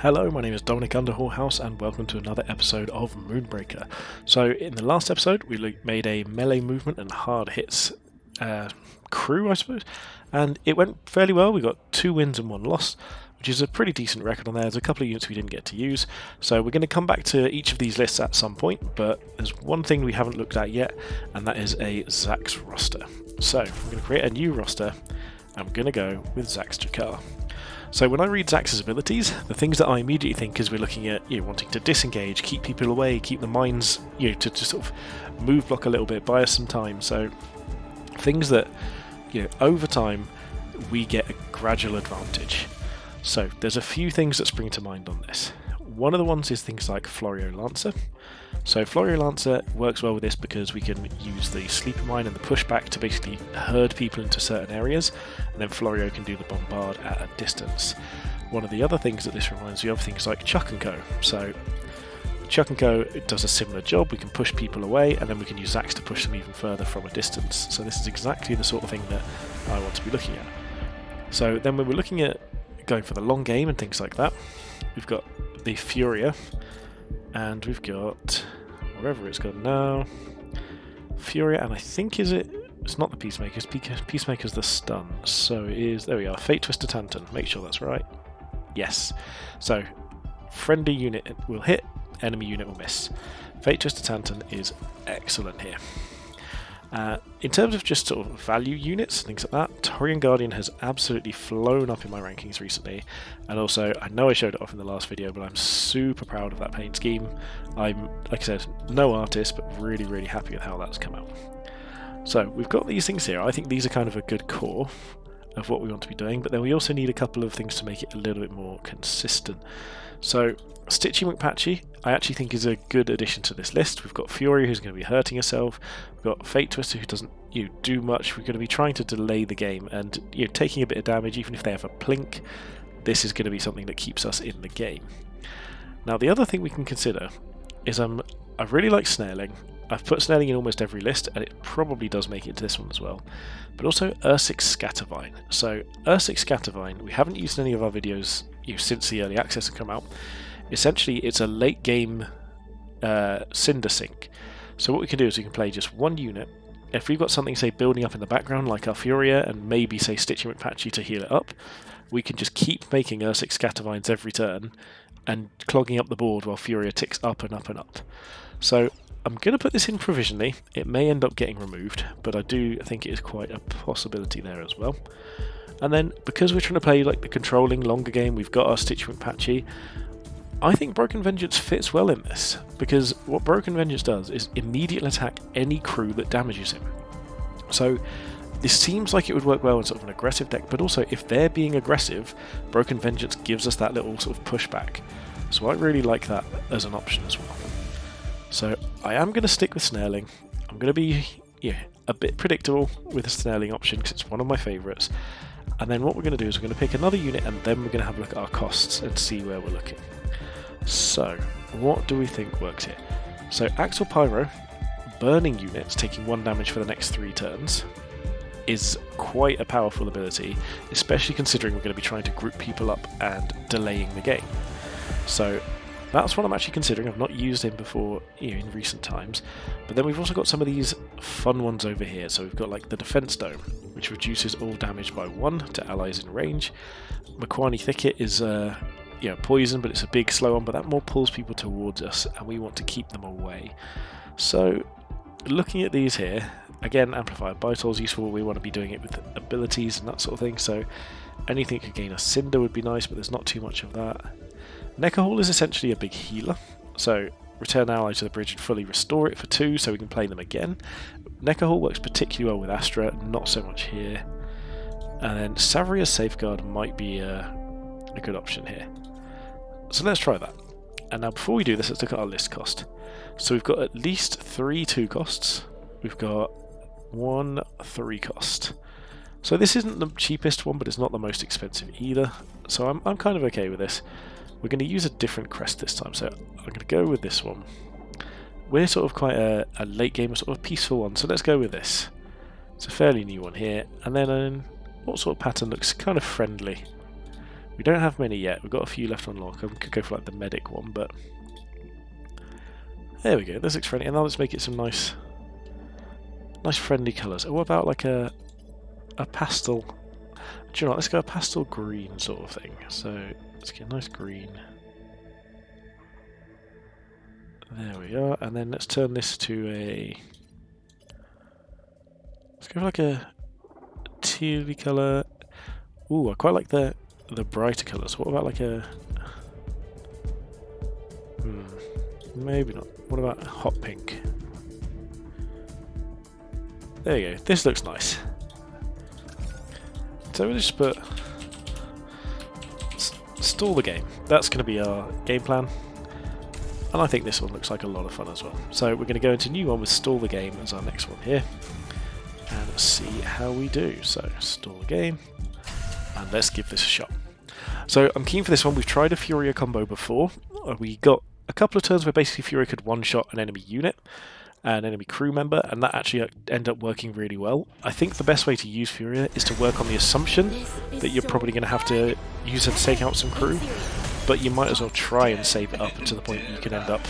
Hello, my name is Dominic Underhallhouse and welcome to another episode of Moonbreaker. So in the last episode we made a melee movement and hard hits crew, I suppose, and it went fairly well. We got 2 wins and 1 loss, which is a pretty decent record on there. There's a couple of units we didn't get to use, so we're going to come back to each of these lists at some point, but there's one thing we haven't looked at yet, and that is a Zax roster. So I'm going to create a new roster. I'm going to go with Zax Jakar. So when I read Zax's abilities, the things that I immediately think is we're looking at wanting to disengage, keep people away, keep the mines to sort of move block a little bit, buy us some time. So things that over time we get a gradual advantage. So there's a few things that spring to mind on this. One of the ones is things like Florio Lancer. So Florio Lancer works well with this because we can use the Sleeper Mine and the pushback to basically herd people into certain areas, and then Florio can do the bombard at a distance. One of the other things that this reminds me of things like Chuck and Co. So Chuck and Co does a similar job. We can push people away, and then we can use Zax to push them even further from a distance. So this is exactly the sort of thing that I want to be looking at. So then when we're looking at going for the long game and things like that, we've got the Furia, and we've got wherever it's gone now, Furia, and I think it's not the Peacemakers. Peacemaker's the stun, so it is, there we are, Fate Twister Tanton. Make sure that's right. Yes. So friendly unit will hit, enemy unit will miss. Fate Twister Tanton is excellent here. In terms of just sort of value units, things like that, Taurian Guardian has absolutely flown up in my rankings recently, and also, I know I showed it off in the last video, but I'm super proud of that paint scheme. I'm, like I said, no artist, but really, really happy with how that's come out. So, we've got these things here. I think these are kind of a good core of what we want to be doing, but then we also need a couple of things to make it a little bit more consistent. So, Stitchy McPatchy, I actually think is a good addition to this list. We've got Fury, who's going to be hurting herself. We've got Fate Twister, who doesn't do much. We're going to be trying to delay the game, and taking a bit of damage, even if they have a plink, this is going to be something that keeps us in the game. Now, the other thing we can consider is I really like Snareling. I've put Snareling in almost every list, and it probably does make it into this one as well. But also Ursix Scattervine. So Ursix Scattervine, we haven't used in any of our videos since the early access had come out. Essentially, it's a late game Cinder Sink. So what we can do is we can play just one unit. If we've got something, say, building up in the background, like our Furia, and maybe, say, Stitchy McPatchy to heal it up, we can just keep making Ursix Scattervines every turn and clogging up the board while Furia ticks up and up and up. So I'm going to put this in provisionally. It may end up getting removed, but I do think it is quite a possibility there as well. And then, because we're trying to play like the controlling longer game, we've got our Stitchy McPatchy. I think Broken Vengeance fits well in this, because what Broken Vengeance does is immediately attack any crew that damages him. So this seems like it would work well in sort of an aggressive deck, but also if they're being aggressive, Broken Vengeance gives us that little sort of pushback. So I really like that as an option as well. So I am going to stick with Snareling. I'm going to be a bit predictable with the Snareling option because it's one of my favourites. And then what we're going to do is we're going to pick another unit, and then we're going to have a look at our costs and see where we're looking. So, what do we think works here? So, Axel Pyro, burning units, taking 1 damage for the next 3 turns, is quite a powerful ability, especially considering we're going to be trying to group people up and delaying the game. So, that's what I'm actually considering. I've not used him before in recent times. But then we've also got some of these fun ones over here. So we've got like the Defense Dome, which reduces all damage by 1 to allies in range. Makwani Thicket is poison, but it's a big slow one, but that more pulls people towards us, and we want to keep them away. So looking at these here, again, Amplified Vital is useful. We want to be doing it with abilities and that sort of thing. So anything that could gain a Cinder would be nice, but there's not too much of that. Necahall is essentially a big healer, so return ally to the bridge and fully restore it for 2 so we can play them again. Necahall works particularly well with Astra, not so much here. And then Savria's Safeguard might be a good option here. So let's try that. And now before we do this, let's look at our list cost. So we've got at least 3 2 costs. We've got 1 3 cost. So this isn't the cheapest one, but it's not the most expensive either. So I'm kind of okay with this. We're going to use a different crest this time, so I'm going to go with this one. We're sort of quite a late game, sort of peaceful one, so let's go with this. It's a fairly new one here. And then what sort of pattern looks kind of friendly? We don't have many yet. We've got a few left to unlock. I could go for like the medic one, but there we go. This looks friendly. And now let's make it some nice friendly colours. What about like a pastel? Do you know what? Let's go a pastel green sort of thing. So let's get a nice green. There we are. And then let's turn this to a. Let's go for like a tealy colour. Ooh, I quite like the brighter colours. What about like a... maybe not. What about hot pink? There you go. This looks nice. So we'll just put... stall the game. That's going to be our game plan. And I think this one looks like a lot of fun as well. So we're going to go into new one with stall the game as our next one here. And see how we do. So stall the game. And let's give this a shot. So I'm keen for this one. We've tried a Furia combo before. We got a couple of turns where basically Furia could one-shot an enemy unit, an enemy crew member, and that actually ended up working really well. I think the best way to use Furia is to work on the assumption that you're probably going to have to use her to take out some crew, but you might as well try and save it up to the point that you can end up...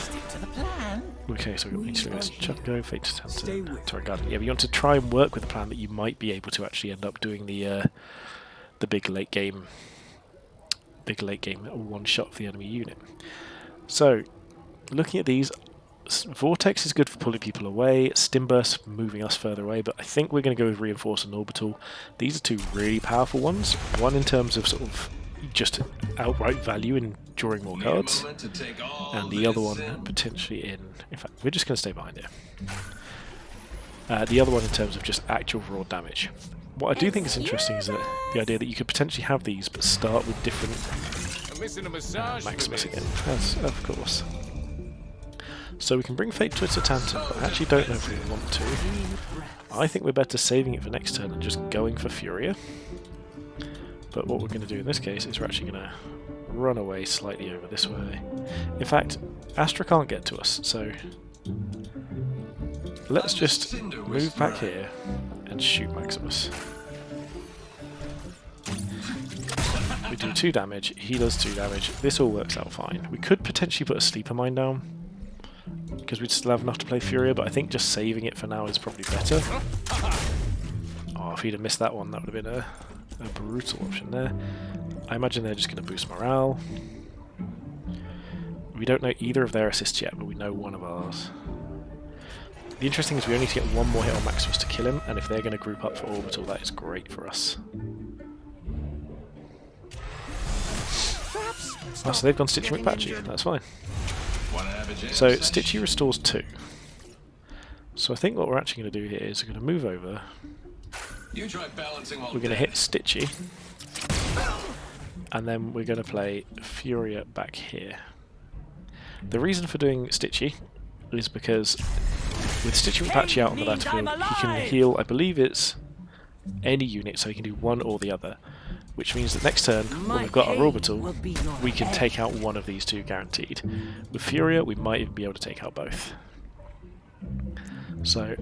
Okay, so we need to chuck go, fate to Torrent Garden. Yeah, we want to try and work with a plan that you might be able to actually end up doing the big late game one shot of the enemy unit. So, looking at these, Vortex is good for pulling people away, Stimburst moving us further away, but I think we're going to go with Reinforce and Orbital. These are two really powerful ones, one in terms of sort of just outright value in drawing more cards, and the other one potentially in fact, we're just going to stay behind here. The other one in terms of just actual raw damage. What I do think is interesting is that the idea that you could potentially have these but start with different Maximus again, as of course. So we can bring Fate to its Tantum, but I actually don't know if we want to. I think we're better saving it for next turn and just going for Furia. But what we're going to do in this case is we're actually going to run away slightly over this way. In fact, Astra can't get to us, so let's just move back here and shoot Maximus. We do 2 damage, he does 2 damage, this all works out fine. We could potentially put a Sleeper Mine down, because we'd still have enough to play Furia, but I think just saving it for now is probably better. Oh, if he'd have missed that one, that would have been a brutal option there. I imagine they're just going to boost morale. We don't know either of their assists yet, but we know one of ours. The interesting is we only need to get one more hit on Maximus to kill him, and if they're going to group up for Orbital, that is great for us. Oh, so they've gone Stitchy McPatchy, that's fine. So Stitchy restores 2. So I think what we're actually going to do here is we're going to move over. We're going to hit Stitchy. And then we're going to play Furia back here. The reason for doing Stitchy is because with Stitchy McPatchy out on the battlefield, he can heal, I believe it's any unit, so he can do one or the other. Which means that next turn, when we've got our Orbital, we can take out one of these 2 guaranteed. With Furia, we might even be able to take out both. So,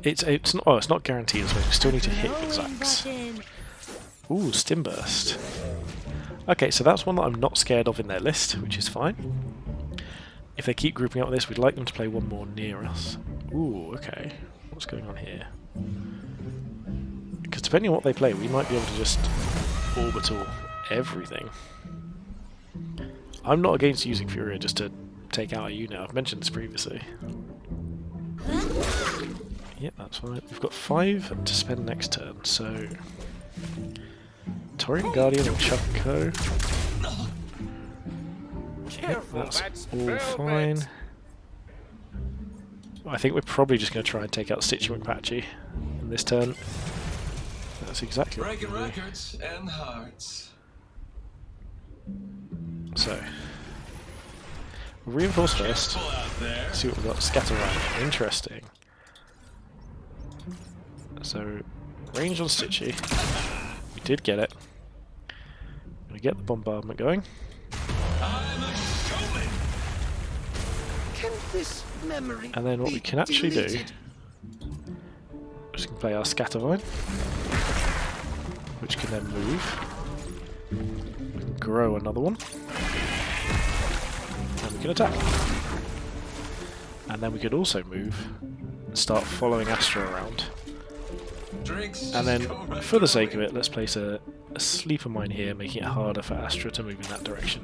it's not guaranteed as well, we still need to hit with Zax. Ooh, Stimburst. Okay, so that's one that I'm not scared of in their list, which is fine. If they keep grouping up with this, we'd like them to play one more near us. Ooh, okay. What's going on here? Because depending on what they play, we might be able to just Orbital everything. I'm not against using Furia just to take out a unit, I've mentioned this previously. Yep, that's fine. We've got 5 to spend next turn, so... Torrent Guardian and Chuck Co. Yep, that's all fine. I think we're probably just going to try and take out Stitchy McPatchy in this turn. That's exactly what we're doing. Records and hearts. So, we'll reinforce first. See what we've got. Scatter Ride. Interesting. So, range on Stitchy. We did get it. I'm going to get the bombardment going. And then what we can actually do is we can play our Scattervine, which can then move. grow another one. And we can attack. And then we could also move and start following Astra around. And then, for the sake of it, let's place a sleeper mine here, making it harder for Astra to move in that direction.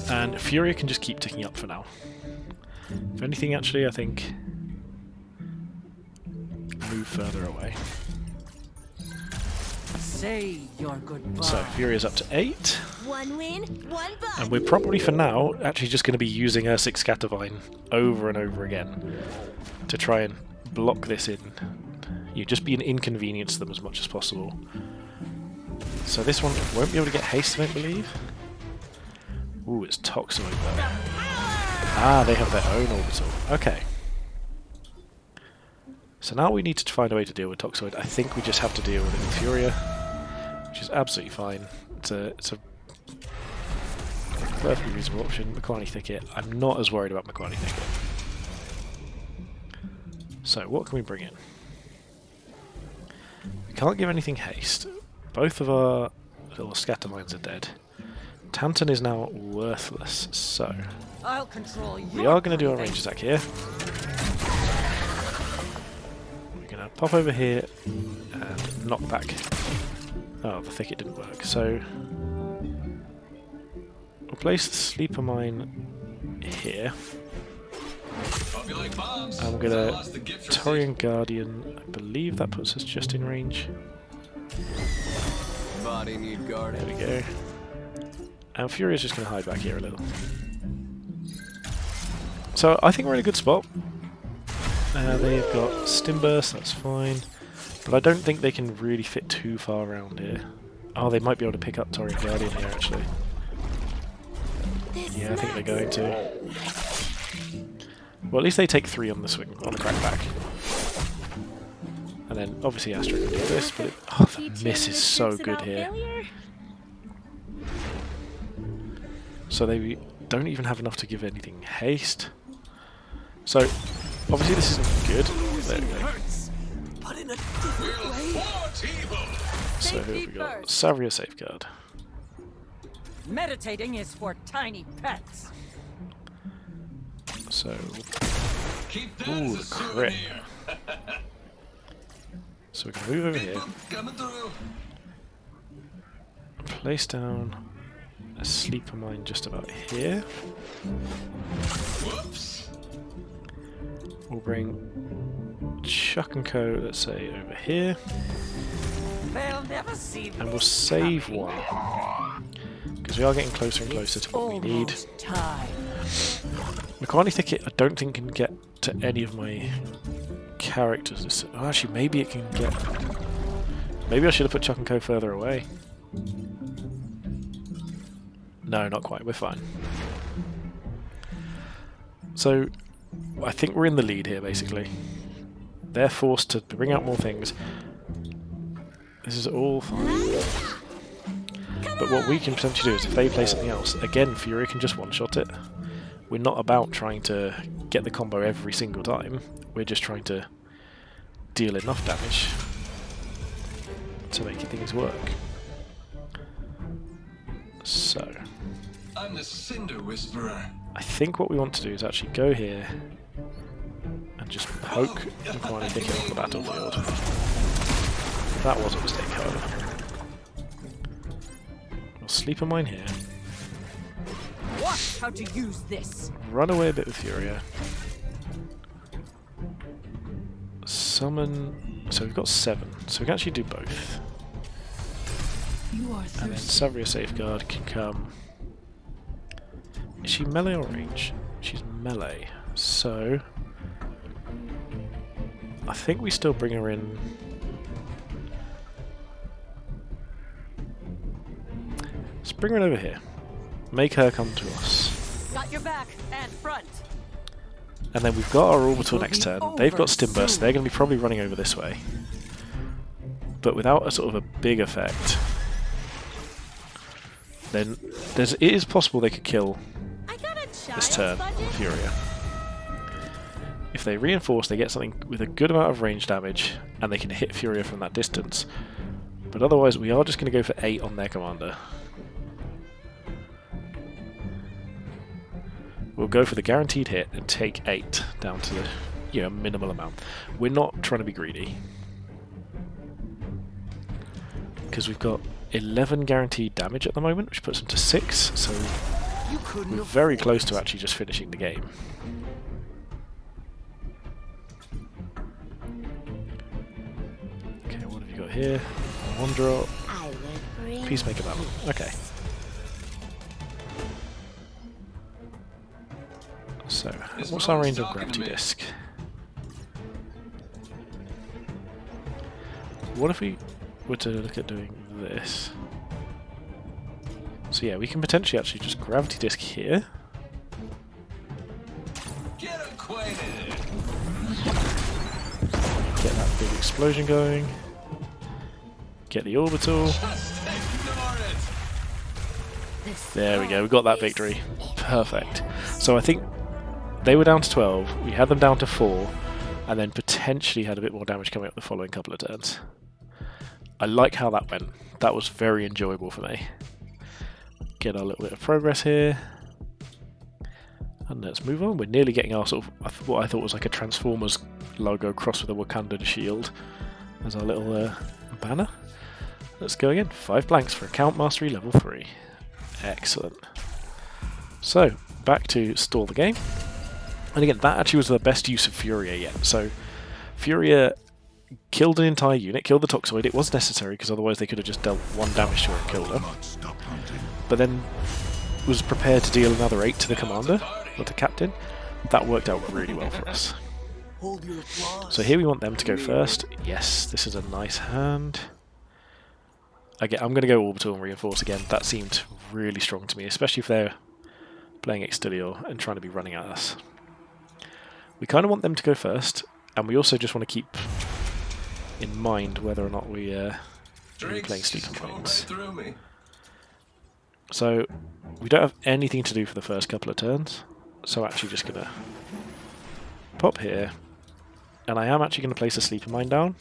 And Furia can just keep ticking up for now. If anything, actually, I think move further away. Say your goodbye. So Furia's up to 8. One win, one bun. And we're probably, for now, actually just going to be using Ursix Scattervine over and over again to try and block this in. You just be an inconvenience to them as much as possible. So this one won't be able to get haste, I don't believe. Ooh, it's Toxoid though. Ah, they have their own orbital. Okay. So now we need to find a way to deal with Toxoid. I think we just have to deal with it with Furia, which is absolutely fine. It's a perfectly reasonable option. Mequani Thicket. I'm not as worried about Mequani Thicket. So what can we bring in? We can't give anything haste. Both of our little scatter mines are dead. Tantan is now worthless, so I'll control you. we are going to do our range attack here. We're going to pop over here and knock back. Oh, the thicket didn't work, so we'll place the sleeper mine here. And we're going to Torian Guardian. I believe that puts us just in range. Body need guard. There we go. And Furia's just going to hide back here a little. So I think we're in a good spot. They've got Stim Burst, that's fine. But I don't think they can really fit too far around here. Oh, they might be able to pick up Torian Guardian here, actually. Yeah, I think they're going to. Well, at least they take 3 on the swing, on the crackback. And then, obviously, Astra can do this, but the miss is so good here. So they don't even have enough to give anything haste. So, obviously this isn't good. There we go. So who have we got? Savria Safeguard. Meditating is for tiny pets. So, ooh, the crit. So we can move over here. Place down a sleeper mine just about here. We'll bring Chuck and Co, let's say, over here. They'll never see And we'll save one. Because we are getting closer and closer to what we need. Mequani Thicket, I don't think can get to any of my characters. Oh, actually, maybe it can get... Maybe I should have put Chuck and Co further away. No, not quite. We're fine. So, I think we're in the lead here, basically. They're forced to bring out more things. This is all fine. But what we can potentially do is, if they play something else, again, Fury can just one-shot it. We're not about trying to get the combo every single time. We're just trying to deal enough damage to make things work. So, I'm the Cinder Whisperer. I think what we want to do is actually go here and just poke Mequani Thicket off the battlefield. That was a mistake, however. We'll sleeper mine here. Watch how to use this. Run away a bit with Furia. Summon... So we've got 7, so we can actually do both. You are And then Savria Safeguard can come... Is she melee or range? She's melee, so... I think we still bring her in... Let's bring her in over here. Make her come to us. got your back and front. And then we've got our orbital next turn. They've got Stim Burst, they're going to be probably running over this way. But without a sort of a big effect, then it is possible they could kill this turn on Furia. If they reinforce, they get something with a good amount of range damage, and they can hit Furia from that distance. But otherwise, we are just going to go for 8 on their commander. we'll go for the guaranteed hit and take 8 down to the minimal amount. We're not trying to be greedy because we've got 11 guaranteed damage at the moment, which puts them to 6, so we're very close to actually just finishing the game. Okay, what have you got here? 1 drop. Peacemaker battle. Okay. So, what's our range of gravity disc? What if we were to look at doing this? So yeah, we can potentially actually just gravity disc here. Get acquainted. Get that big explosion going. Get the orbital. Just ignore it. There we go, we got that victory. Perfect. So I think they were down to 12, we had them down to 4, and then potentially had a bit more damage coming up the following couple of turns. I like how that went. That was very enjoyable for me. Get our little bit of progress here. And let's move on. We're nearly getting our sort of what I thought was like a Transformers logo crossed with a Wakandan shield as our little banner. Let's go again. 5 blanks for account mastery level 3. Excellent. So, back to stall the game. And again, that actually was the best use of Furia yet. So, Furia killed an entire unit, killed the Toxoid. It was necessary because otherwise they could have just dealt 1 damage to her and killed her. But then was prepared to deal another 8 to the commander, or the captain. That worked out really well for us. So here we want them to go first. Yes, this is a nice hand. Again, I'm going to go Orbital and Reinforce again. That seemed really strong to me, especially if they're playing Extilior and trying to be running at us. We kind of want them to go first, and we also just want to keep in mind whether or not we're playing Sleeping Mines. So we don't have anything to do for the first couple of turns, so actually just going to pop here, and I am actually going to place a Sleeper Mine down,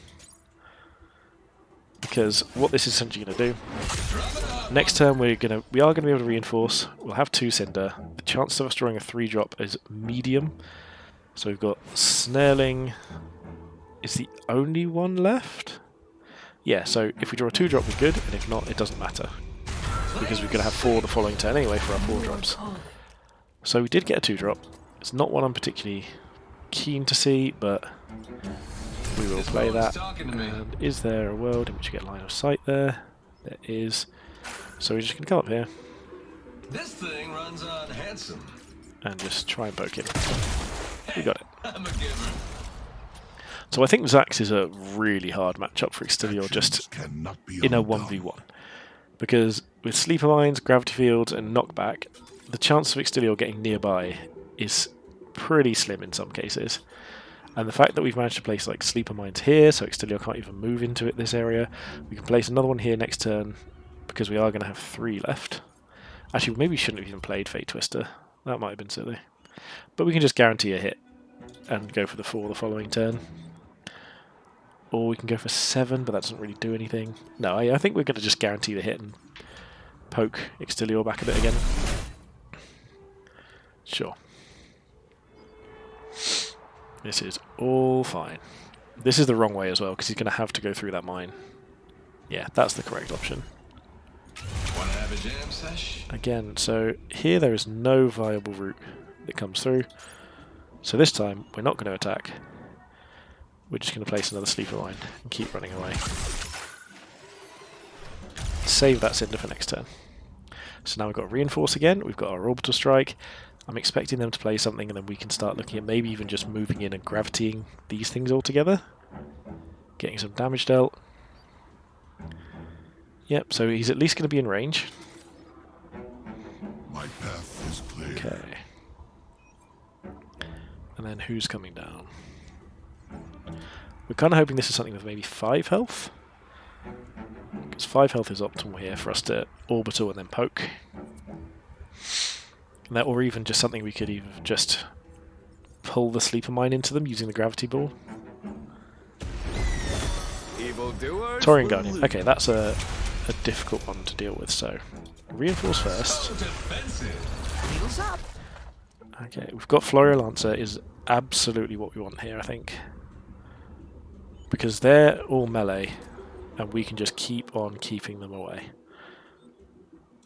because what this is essentially going to do, next turn we are going to be able to reinforce. We'll have 2 Cinder. The chance of us drawing a 3-drop is medium, so we've got Snarling is the only one left. Yeah, so if we draw a 2-drop we're good, and if not it doesn't matter, because we're going to have 4 the following turn anyway for our 4 drops. So we did get a 2-drop. It's not one I'm particularly keen to see, but we will play that. And is there a world in which you get line of sight there? There is. So we're just going to come up here. This thing runs on handsome. And just try and poke him. We got it. I'm a giver. So I think Zax is a really hard matchup for Extilior just in a 1v1. Because with Sleeper Mines, Gravity Fields and Knockback, the chance of Extilior getting nearby is pretty slim in some cases. And the fact that we've managed to place like Sleeper Mines here, so Extilior can't even move into it this area. We can place another one here next turn, because we are going to have 3 left. Actually, maybe we shouldn't have even played Fate Twister. That might have been silly. But we can just guarantee a hit and go for the 4 the following turn. Or we can go for 7, but that doesn't really do anything. No, I think we're going to just guarantee the hit and poke Extilior back a bit again. Sure. This is all fine. This is the wrong way as well, because he's going to have to go through that mine. Yeah, that's the correct option. Wanna have a jam sesh? Again, so here there is no viable route that comes through. So this time, we're not going to attack. We're just going to place another Sleeper Mine and keep running away. Save that Cinder for next turn. So now we've got Reinforce again, we've got our Orbital Strike. I'm expecting them to play something, and then we can start looking at maybe even just moving in and gravitying these things all together. Getting some damage dealt. Yep, so he's at least going to be in range. My path is clear. Okay. And then who's coming down? We're kind of hoping this is something with maybe 5 health. Because 5 health is optimal here for us to orbital and then poke. And that, or even just something we could even just pull the Sleeper Mine into them using the Gravity Ball. Taurian Guardian. Okay, that's a difficult one to deal with, so reinforce first. Okay, we've got Florio Lancer is absolutely what we want here, I think. Because they're all melee, and we can just keep on keeping them away.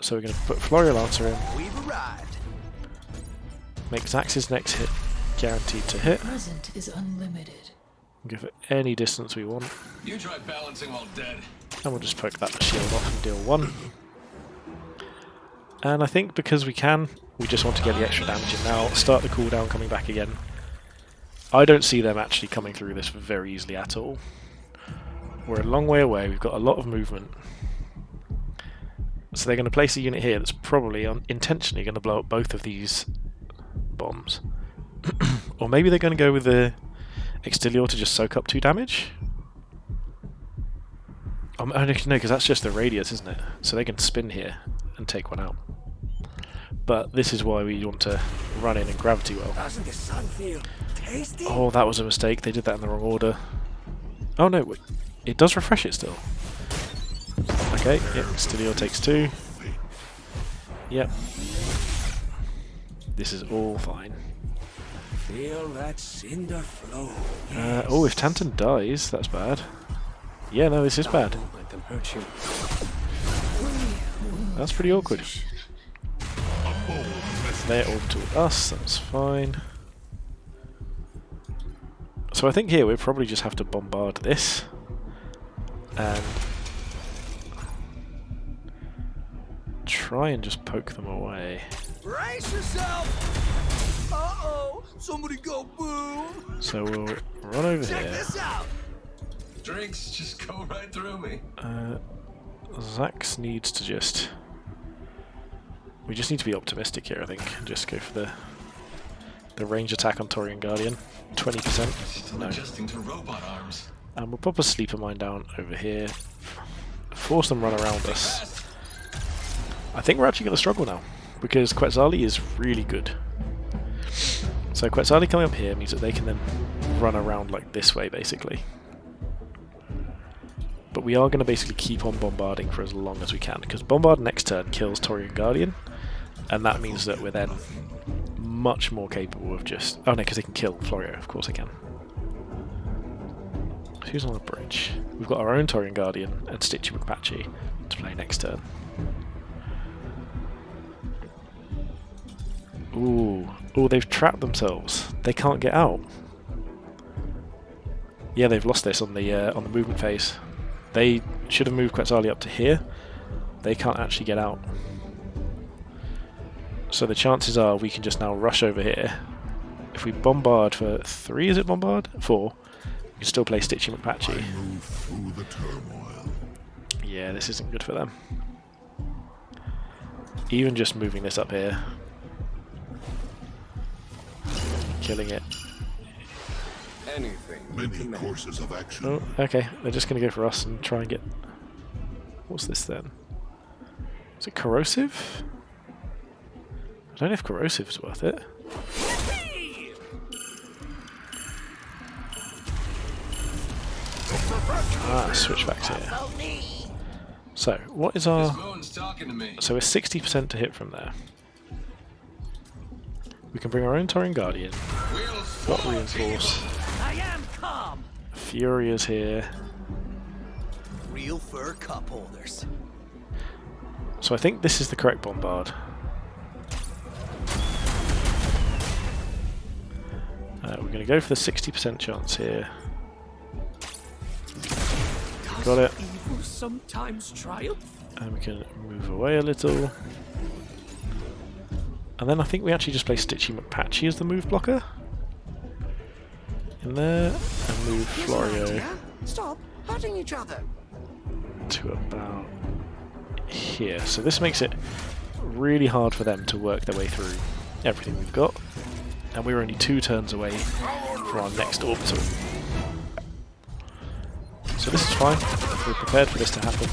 So we're going to put Florio Lancer in. We've arrived. Make Zax's next hit guaranteed to hit. Present is unlimited. Give it any distance we want. You try balancing while dead. And we'll just poke that shield off and deal 1. And I think because we can, we just want to get the extra damage in now. Start the cooldown coming back again. I don't see them actually coming through this very easily at all. We're a long way away, we've got a lot of movement. So they're going to place a unit here that's probably intentionally going to blow up both of these bombs. Or maybe they're going to go with the Extilior to just soak up 2 damage? Oh, no, because that's just the radius, isn't it? So they can spin here and take 1 out. But this is why we want to run in and gravity well. Doesn't the sun feel tasty? Oh, that was a mistake. They did that in the wrong order. Oh no, wait. It does refresh it still. Okay, yep, Extilior takes 2. Yep. This is all fine. Feel that cinder flow. Oh, if Tantan dies, that's bad. Yeah, no, this is bad. Don't let them hurt you. That's pretty awkward. They're all to us, that's fine. So I think here we probably just have to bombard this. And try and just poke them away. Brace yourself! Uh-oh! Somebody go boom! So we'll run over Check here. this out! Drinks just go right through me. Zax needs to just... We just need to be optimistic here, I think. Just go for the range attack on Taurian Guardian. 20%. Still No. adjusting to robot arms. And we'll pop a Sleeper Mine down over here. Force them run around us. I think we're actually going to struggle now. Because Quetzali is really good. So Quetzali coming up here means that they can then run around like this way, basically. But we are going to basically keep on bombarding for as long as we can. Because Bombard next turn kills Taurian Guardian. And that means that we're then much more capable of just... Oh no, because they can kill Florio, of course they can. Who's on the bridge? We've got our own Taurian Guardian and Stitchy McPatchy to play next turn. Ooh, they've trapped themselves. They can't get out. Yeah, they've lost this on the movement phase. They should have moved Quetzali up to here. They can't actually get out. So the chances are we can just now rush over here. If we bombard for 3, is it bombard? 4. We can still play Stitchy McPatchy. Move through the turmoil. Yeah, this isn't good for them. Even just moving this up here. Killing it. Anything. Many courses of action. Oh, okay. They're just going to go for us and try and get... What's this then? Is it corrosive? I don't know if corrosive is worth it. Ah, switchbacks here. So, what is our... This moon's talking to me. So we're 60% to hit from there. We can bring our own Taurian Guardian. Wheels Got forward, reinforce. I am calm. Furia's here. Real fur cup holders. So I think this is the correct bombard. We're going to go for the 60% chance here. Got it. Evil sometimes triumph. And we can move away a little. And then I think we actually just play Stitchy McPatchy as the move blocker. In there. And move Florio Stop hurting each other. to about here. So this makes it really hard for them to work their way through everything we've got. And we're only 2 turns away from our next orbital. So this is fine. We're prepared for this to happen.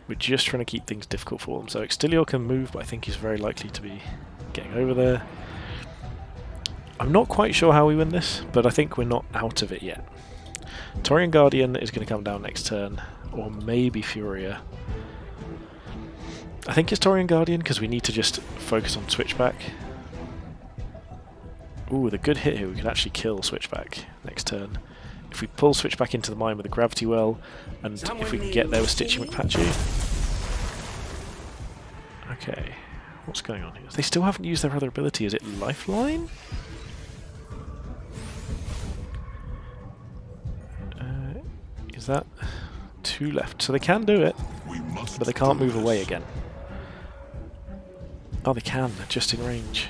We're just trying to keep things difficult for them. So Extilior can move, but I think he's very likely to be getting over there. I'm not quite sure how we win this, but I think we're not out of it yet. Taurian Guardian is going to come down next turn, or maybe Furia. I think it's Torian Guardian because we need to just focus on Switchback. Ooh, the good hit here, we could actually kill Switchback next turn. If we pull Switchback into the mine with a Gravity Well, and if we can get there with Stitching McPatchy. Okay, what's going on here? They still haven't used their other ability. Is it Lifeline? Is that 2 left? So they can do it, but they can't move away again. Oh, they can, they're just in range.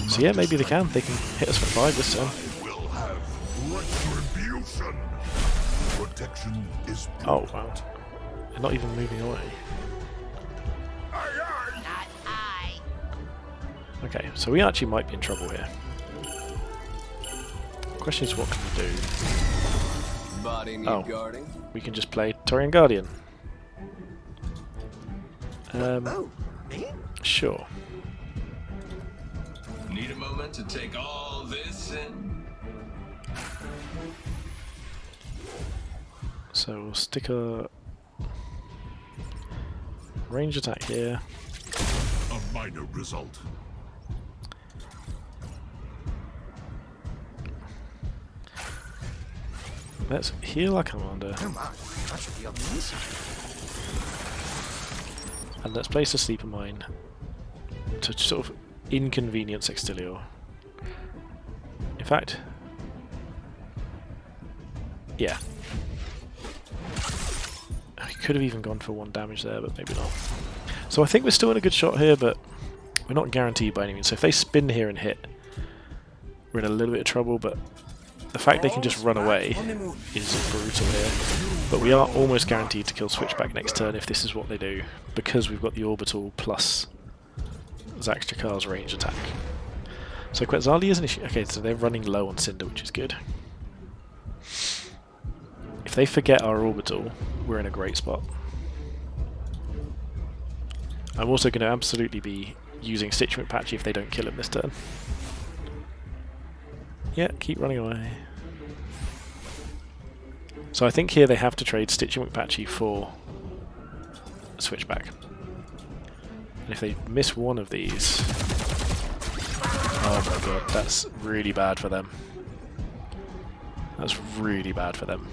So yeah, maybe they can. They can hit us for 5 this turn. Will have retribution. Protection is Oh wow. They're not even moving away. Not I. Okay, so we actually might be in trouble here. The question is, what can we do? Body need Oh. guarding. We can just play Torian Guardian. Oh, me? Sure. Need a moment to take all this in? So we'll stick a range attack here. a minor result. Let's heal our commander. Come on, that should be amazing. And let's place a sleeper mine to sort of inconvenience Extilior. In fact, yeah. I could have even gone for 1 damage there, but maybe not. So I think we're still in a good shot here, but we're not guaranteed by any means. So if they spin here and hit, we're in a little bit of trouble, but the fact they can just run away is brutal here. But we are almost guaranteed to kill Switchback next turn if this is what they do, because we've got the Orbital plus Zaxtrakar's range attack. So Quetzali is an issue. Okay, so they're running low on Cinder, which is good. If they forget our Orbital, we're in a great spot. I'm also going to absolutely be using Stitch McPatchy if they don't kill him this turn. Yeah, keep running away. So I think here they have to trade Stitch McPatchy for Switchback. And if they miss one of these... Oh my god, that's really bad for them. That's really bad for them.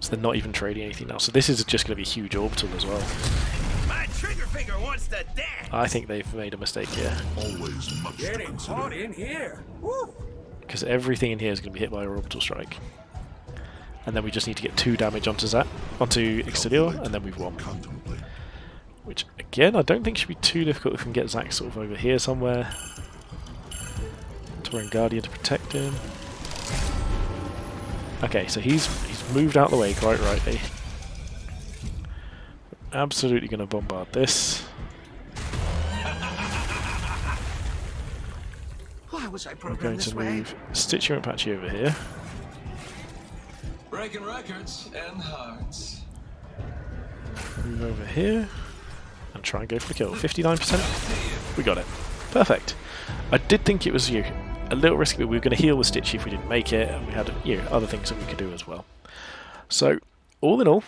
So they're not even trading anything now. So this is just going to be a huge orbital as well. My trigger finger wants to dance. I think they've made a mistake here. Always much to Getting hot consider. in here. Woo. Because everything in here is going to be hit by a orbital strike. And then we just need to get 2 damage onto Extilior, and then we've won. Contemplate. Which, again, I don't think should be too difficult if we can get Zac sort of over here somewhere. Torian Guardian to protect him. Okay, so he's moved out of the way quite rightly. Absolutely going to bombard this. Why was I We're programmed going this to way? move Stitcher and Patchy over here. Breaking records and hearts. Move over here and try and go for the kill. 59%. We got it. Perfect. I did think it was a little risky, but we were going to heal with Stitchy if we didn't make it, and we had other things that we could do as well. So, all in all,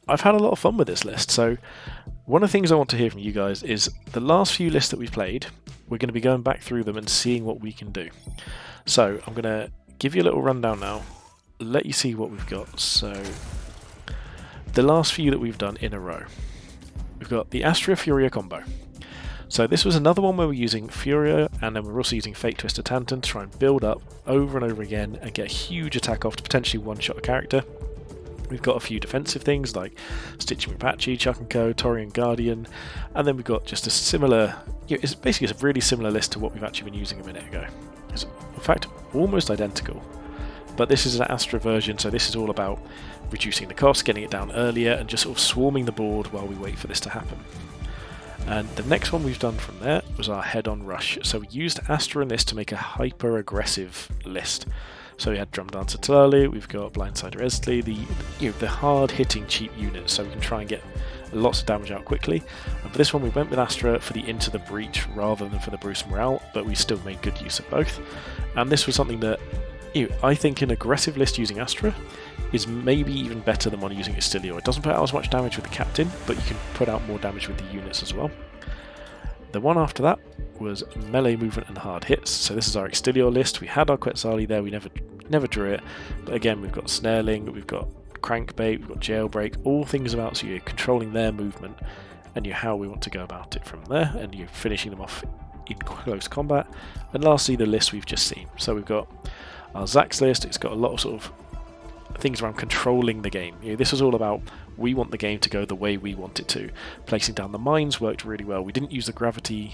I've had a lot of fun with this list. So, one of the things I want to hear from you guys is the last few lists that we've played, we're going to be going back through them and seeing what we can do. So, I'm going to give you a little rundown now, let you see what we've got. So, the last few that we've done in a row. We've got the Astra Furia combo. So this was another one where we're using Furia, and then we're also using Fate Twister Tantan to try and build up over and over again and get a huge attack off to potentially one-shot a character. We've got a few defensive things like Stitching Apache, Chuck and Co, Torian Guardian, and then we've got just a similar, it's basically a really similar list to what we've actually been using a minute ago. It's in fact almost identical. But this is an Astra version, so this is all about reducing the cost, getting it down earlier, and just sort of swarming the board while we wait for this to happen. And the next one we've done from there was our head-on rush. So we used Astra in this to make a hyper-aggressive list. So we had Drum Dancer Talalu, we've got Blindsider Esley, the hard-hitting cheap units, so we can try and get lots of damage out quickly. And for this one we went with Astra for the Into the Breach rather than for the Bruce Morale, but we still made good use of both. And this was something that I think an aggressive list using Astra is maybe even better than one using Extilior. It doesn't put out as much damage with the captain, but you can put out more damage with the units as well. The one after that was melee movement and hard hits. So this is our Extilior list. We had our Quetzali there, we never drew it. But again, we've got Snareling, we've got Crankbait, we've got Jailbreak, all things about, so you're controlling their movement and how we want to go about it from there, and you're finishing them off in close combat. And lastly, the list we've just seen. So we've got our Zax list. It's got a lot of sort of things around controlling the game. This was all about, we want the game to go the way we want it to. Placing down the mines worked really well. We didn't use the gravity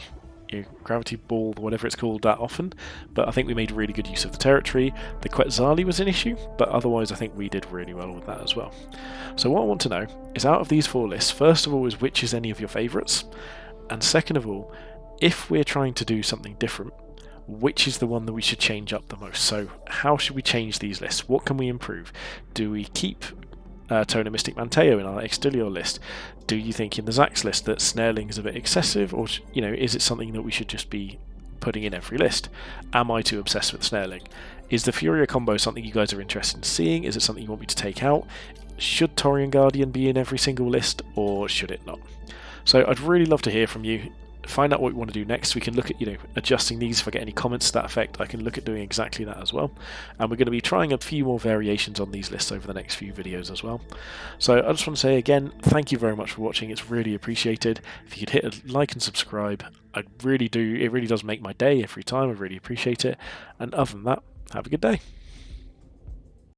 ball, whatever it's called, that often, but I think we made really good use of the territory. The Quetzali was an issue, but otherwise I think we did really well with that as well. So what I want to know is, out of these 4 lists, first of all, is which is any of your favourites, and second of all, if we're trying to do something different, which is the one that we should change up the most? So how should we change these lists? What can we improve? Do we keep Tona Mystic Manteo in our Extilior list? Do you think in the Zax list that Snareling is a bit excessive, or is it something that we should just be putting in every list? Am I too obsessed with Snareling? Is the Furia combo something you guys are interested in seeing? Is it something you want me to take out? Should Taurian Guardian be in every single list, or should it not? So I'd really love to hear from you. Find out what we want to do next. We can look at adjusting these. If I get any comments to that effect, I can look at doing exactly that as well. And we're going to be trying a few more variations on these lists over the next few videos as well. So I just want to say again, thank you very much for watching. It's really appreciated. If you could hit a like and subscribe, I really do. It really does make my day every time. I really appreciate it. And other than that, have a good day.